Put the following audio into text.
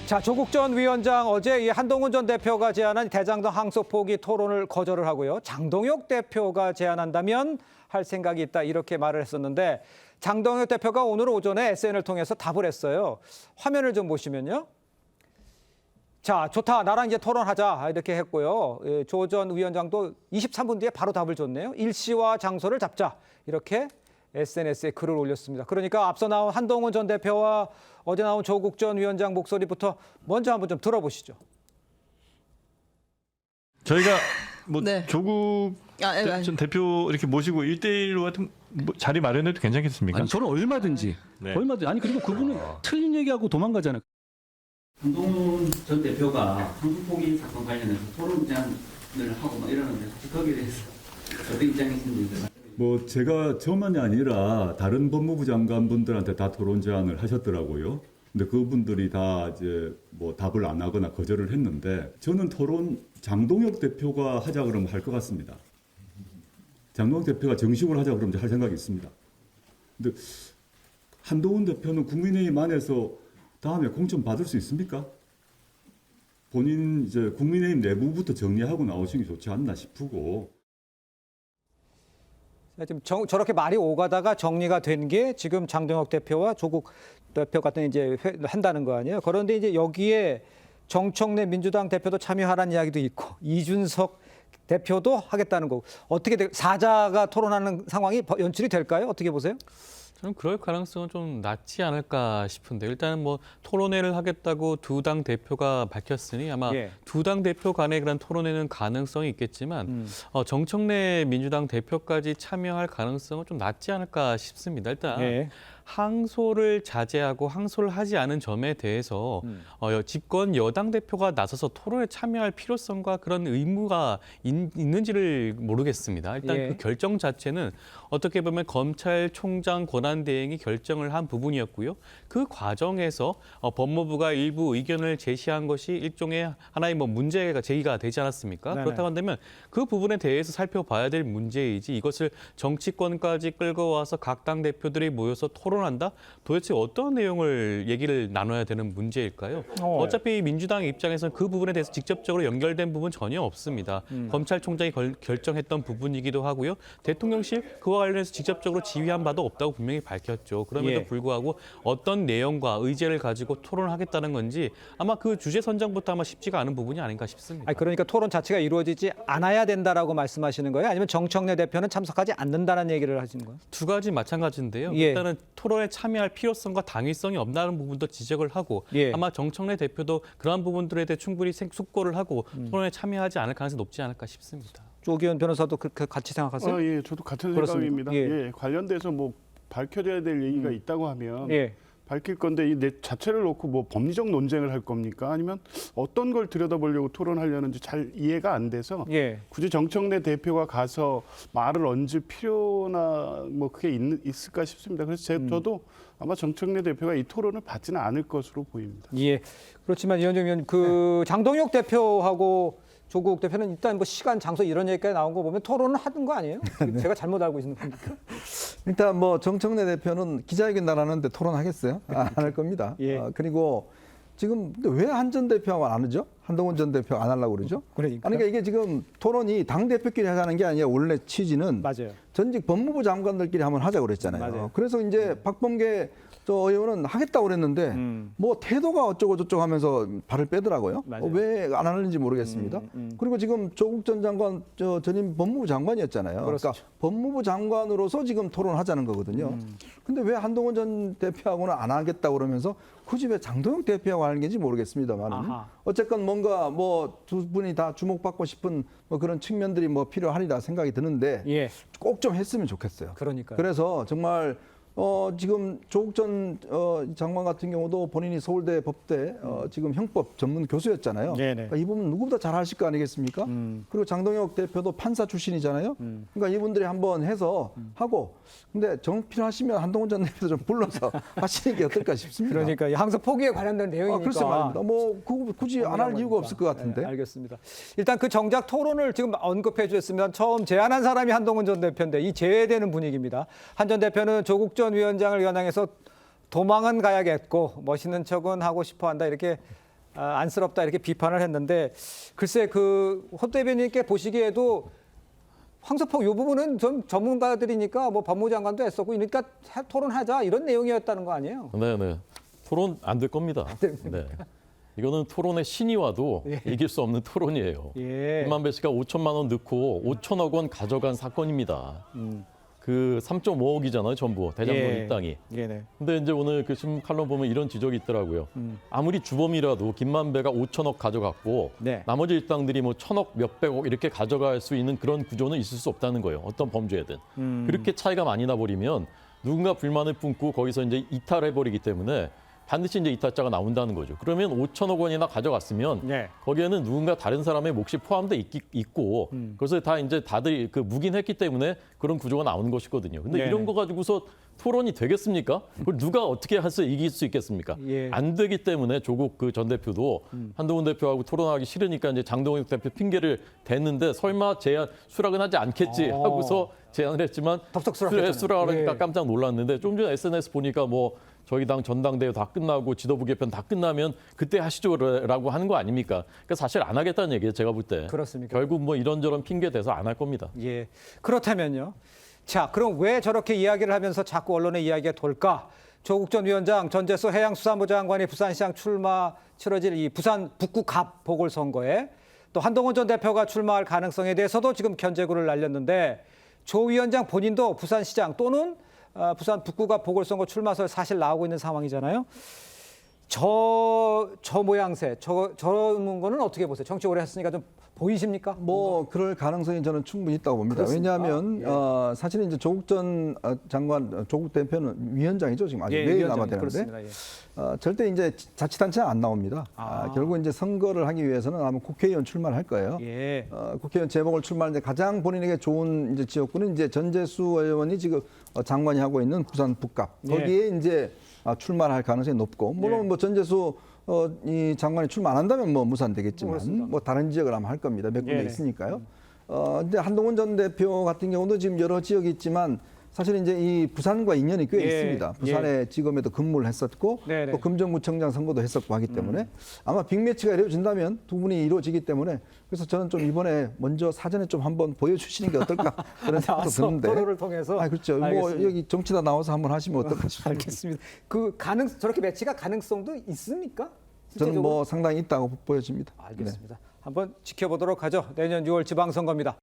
자, 조국 전 위원장 어제 이 한동훈 전 대표가 제안한 대장동 항소 포기 토론을 거절을 하고요. 장동혁 대표가 제안한다면 할 생각이 있다 이렇게 말을 했었는데 장동혁 대표가 오늘 오전에 SNS를 통해서 답을 했어요. 화면을 좀 보시면요. 자, 좋다. 나랑 이제 토론하자. 이렇게 했고요. 조 전 위원장도 23분 뒤에 바로 답을 줬네요. 일시와 장소를 잡자. 이렇게 SNS에 글을 올렸습니다. 그러니까 앞서 나온 한동훈 전 대표와 어제 나온 조국 전 위원장 목소리부터 먼저 한번 좀 들어보시죠. 저희가 뭐 네. 조국 전 대표 이렇게 모시고 1대1로 같은 자리 마련해도 괜찮겠습니까? 아니 저는 얼마든지 네. 얼마든지 아니 그리고 그분은 틀린 얘기하고 도망가잖아요. 한동훈 전 대표가 항소포기 사건 관련해서 토론 제안을 하고 막 이러는데 혹시 거기에 대해서 어떤 입장이신지. 뭐 제가 저만이 아니라 다른 법무부 장관분들한테 다 토론 제안을 하셨더라고요. 근데 그분들이 다 이제 뭐 답을 안 하거나 거절을 했는데 저는 토론 장동혁 대표가 하자 그러면 할 것 같습니다. 장동혁 대표가 정식으로 하자 그러면 할 생각이 있습니다. 근데 한동훈 대표는 국민의힘 안에서 다음에 공천 받을 수 있습니까? 본인 이제 국민의힘 내부부터 정리하고 나오시는 게 좋지 않나 싶고. 지금 저렇게 말이 오가다가 정리가 된 게 지금 장동혁 대표와 조국 대표 같은 이제 한다는 거 아니에요. 그런데 이제 여기에 정청래 민주당 대표도 참여하라는 이야기도 있고 이준석 대표도 하겠다는 거고 어떻게 사자가 토론하는 상황이 연출이 될까요? 어떻게 보세요? 저는 그럴 가능성은 좀 낮지 않을까 싶은데 일단은 뭐 토론회를 하겠다고 두 당 대표가 밝혔으니 아마 두 당 대표 간의 그런 토론회는 가능성이 있겠지만 정청래 민주당 대표까지 참여할 가능성은 좀 낮지 않을까 싶습니다. 일단 항소를 자제하고 항소를 하지 않은 점에 대해서 집권 여당 대표가 나서서 토론에 참여할 필요성과 그런 의무가 있는지를 모르겠습니다. 일단 그 결정 자체는 어떻게 보면 검찰총장 권한대행이 결정을 한 부분이었고요. 그 과정에서 법무부가 일부 의견을 제시한 것이 일종의 하나의 뭐 문제가 제기가 되지 않았습니까? 네네. 그렇다고 한다면 그 부분에 대해서 살펴봐야 될 문제이지 이것을 정치권까지 끌고 와서 각 당 대표들이 모여서 토론한다? 도대체 어떤 내용을 얘기를 나눠야 되는 문제일까요? 어차피 민주당 입장에서는 그 부분에 대해서 직접적으로 연결된 부분 전혀 없습니다. 검찰총장이 결정했던 부분이기도 하고요. 대통령실 그와 관련해서 직접적으로 지휘한 바도 없다고 분명히 밝혔죠. 그럼에도 불구하고 어떤 내용과 의제를 가지고 토론을 하겠다는 건지 아마 그 주제 선정부터 아마 쉽지가 않은 부분이 아닌가 싶습니다. 그러니까 토론 자체가 이루어지지 않아야 된다라고 말씀하시는 거예요? 아니면 정청래 대표는 참석하지 않는다는 얘기를 하시는 거예요? 두 가지 마찬가지인데요. 일단은 토론에 참여할 필요성과 당위성이 없다는 부분도 지적을 하고 아마 정청래 대표도 그러한 부분들에 대해 충분히 숙고를 하고 토론에 참여하지 않을 가능성이 높지 않을까 싶습니다. 조기현 변호사도 그렇게 같이 생각하세요? 예, 저도 같은 그렇습니까? 생각입니다. 관련돼서 뭐 밝혀져야 될 얘기가 있다고 하면 밝힐 건데 이 자체를 놓고 뭐 법리적 논쟁을 할 겁니까? 아니면 어떤 걸 들여다보려고 토론하려는지 잘 이해가 안 돼서 굳이 정청래 대표가 가서 말을 얹을 필요나 뭐 그게 있을까 싶습니다. 그래서 저도 아마 정청래 대표가 이 토론을 받지는 않을 것으로 보입니다. 그렇지만 이현정 의원 장동혁 대표하고 조국 대표는 일단 뭐 시간, 장소 이런 얘기까지 나온 거 보면 토론을 하는 거 아니에요? 제가 잘못 알고 있는 겁니까? 일단 뭐 정청래 대표는 기자회견 나가는데 토론하겠어요? 안 할 겁니다. 그리고 지금 왜 한 전 대표하고 안 하죠? 한동훈 전 대표 안 하려고 그러죠? 그러니까 이게 지금 토론이 당 대표끼리 하자는 게 아니라 원래 취지는 전직 법무부 장관들끼리 한번 하자고 그랬잖아요. 그래서 이제 박범계 의원은 하겠다고 그랬는데 뭐 태도가 어쩌고 저쩌고 하면서 발을 빼더라고요. 왜 안 하는지 모르겠습니다. 그리고 지금 조국 전 장관 전임 법무부 장관이었잖아요. 그러니까 법무부 장관으로서 지금 토론하자는 거거든요. 근데 왜 한동훈 전 대표하고는 안 하겠다고 그러면서 굳이 왜 장동혁 대표하고 하는 건지 모르겠습니다만 어쨌건 뭔가 뭐 두 분이 다 주목받고 싶은 뭐 그런 측면들이 뭐 필요하리라 생각이 드는데 꼭 좀 했으면 좋겠어요. 그래서 정말 지금 조국 전 장관 같은 경우도 본인이 서울대 법대 지금 형법 전문 교수였잖아요. 그러니까 이분은 누구보다 잘 하실 거 아니겠습니까? 그리고 장동혁 대표도 판사 출신이잖아요. 그러니까 이분들이 한번 해서 하고 근데 필요하시면 한동훈 전 대표도 좀 불러서 하시는 게 어떨까 싶습니다. 그러니까 항소 포기에 관련된 내용이니까. 글쎄 말입니다. 뭐 굳이 안 할 이유가 없을 것 같은데. 알겠습니다. 일단 그 정작 토론을 지금 언급해 주셨습니다. 처음 제안한 사람이 한동훈 전 대표인데 이 제외되는 분위기입니다. 한 전 대표는 조국 전 위원장을 겨냥해서 도망은 가야겠고 멋있는 척은 하고 싶어 한다 이렇게 안쓰럽다 이렇게 비판을 했는데 글쎄 호 대변인께 보시기에도 황소폭 이 부분은 좀 전문가들이니까 뭐 법무장관도 했었고 그러니까 토론하자 이런 내용이었다는 거 아니에요? 네네. 토론 안 될 겁니다. 네. 이거는 토론의 신이 와도 이길 수 없는 토론이에요. 김만배 씨가 5천만 원 넣고 5천억 원 가져간 사건입니다. 그 3.5억이잖아요, 전부 대장동 이 땅이. 근데 이제 오늘 그 신문 칼럼 보면 이런 지적이 있더라고요. 아무리 주범이라도 김만배가 5천억 가져갔고 나머지 일당들이 뭐 1,000억 몇백억 이렇게 가져갈 수 있는 그런 구조는 있을 수 없다는 거예요. 어떤 범죄든. 그렇게 차이가 많이 나버리면 누군가 불만을 품고 거기서 이제 이탈해버리기 때문에 반드시 이제 이탈자가 나온다는 거죠. 그러면 5천억 원이나 가져갔으면 거기에는 누군가 다른 사람의 몫이 포함돼 있고 그래서 다 이제 다들 그 묵인했기 때문에 그런 구조가 나오는 것이거든요. 근데 이런 거 가지고서 토론이 되겠습니까? 그걸 누가 어떻게 해서 이길 수 있겠습니까? 안 되기 때문에 조국 그 전 대표도 한동훈 대표하고 토론하기 싫으니까 이제 장동혁 대표 핑계를 댔는데 설마 수락은 하지 않겠지 하고서 제안을 했지만 수락하니까 깜짝 놀랐는데 좀 전에 SNS 보니까 뭐 저희 당 전당대회 다 끝나고 지도부 개편 다 끝나면 그때 하시죠라고 하는 거 아닙니까? 그러니까 사실 안 하겠다는 얘기예요, 제가 볼 때. 그렇습니까? 결국 뭐 이런저런 핑계 대서 안 할 겁니다. 그렇다면요. 자, 그럼 왜 저렇게 이야기를 하면서 자꾸 언론의 이야기가 돌까? 조국 전 위원장, 전재수 해양수산부 장관이 부산시장 출마 치러질 이 부산 북구 갑 보궐선거에 또 한동훈 전 대표가 출마할 가능성에 대해서도 지금 견제구를 날렸는데 조 위원장 본인도 부산시장 또는 부산 북구갑 보궐선거 출마설 사실 나오고 있는 상황이잖아요. 저 모양새, 저런 거는 어떻게 보세요? 정치 오래 했으니까 좀 보이십니까? 뭐 그럴 가능성이 저는 충분히 있다고 봅니다. 그렇습니까? 왜냐하면 사실은 이제 조국 전 장관, 조국 대표는 위원장이죠. 지금 아직 내일 남아야 되는데 절대 이제 자치단체는 안 나옵니다. 결국 이제 선거를 하기 위해서는 아마 국회의원 출마를 할 거예요. 국회의원 재보궐 출마하는데 가장 본인에게 좋은 이제 지역구는 이제 전재수 의원이 지금 장관이 하고 있는 부산 북갑 거기에 이제 출마를 할 가능성이 높고 물론 뭐 전재수 이 장관이 출마 안 한다면 뭐 무산되겠지만 뭐 다른 지역을 아마 할 겁니다. 몇 군데 있으니까요. 근데 한동훈 전 대표 같은 경우도 지금 여러 지역이 있지만 사실 이제 이 부산과 인연이 꽤 있습니다. 부산의 지검에도 근무를 했었고 또 금정구청장 선거도 했었고 하기 때문에 아마 빅매치가 이루어진다면 두 분이 이루어지기 때문에 그래서 저는 좀 이번에 먼저 사전에 좀 한번 보여주시는 게 어떨까 그런 생각도 드는데. 토론을 통해서. 그렇죠. 알겠습니다. 뭐 여기 정치다 나와서 한번 하시면 어떨까 싶습니다. 알겠습니다. 저렇게 매치가 가능성도 있습니까? 저는 뭐 상당히 있다고 보여집니다. 알겠습니다. 한번 지켜보도록 하죠. 내년 6월 지방선거입니다.